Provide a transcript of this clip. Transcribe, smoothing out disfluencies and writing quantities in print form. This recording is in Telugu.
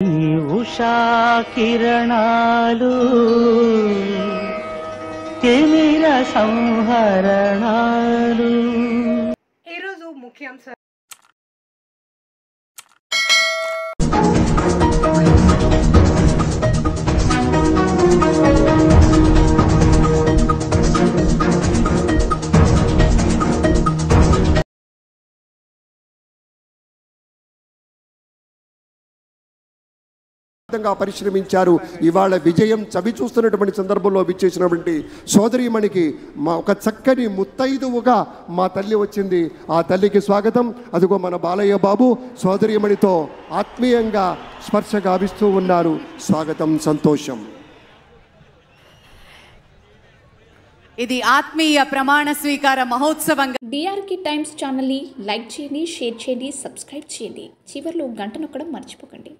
ఉషా కిరణాలు తిమిర సంహరణాలు. ఈరోజు ముఖ్యాంశాలు. పరిశ్రమించారు. ఇవాళ విజయం చవి చూస్తున్నటువంటి సందర్భంలో విచ్చేసినటువంటి సోదరీమణికి మా ఒక చక్కని ముత్తైదువుగా మా తల్లి వచ్చింది. ఆ తల్లికి స్వాగతం. అదిగో మన బాలయ్య బాబు సోదరీమణితో ఆత్మీయంగా స్పర్శ గావిస్తూ ఉన్నారు. స్వాగతం, సంతోషం. ఇది ఆత్మీయ ప్రమాణ స్వీకార మహోత్సవంగా. డిఆర్కే టైమ్స్ ఛానల్ని లైక్ చేయండి, షేర్ చేయండి, సబ్స్క్రైబ్ చేయండి. చివర్లో గంట నొక్కడం మర్చిపోకండి.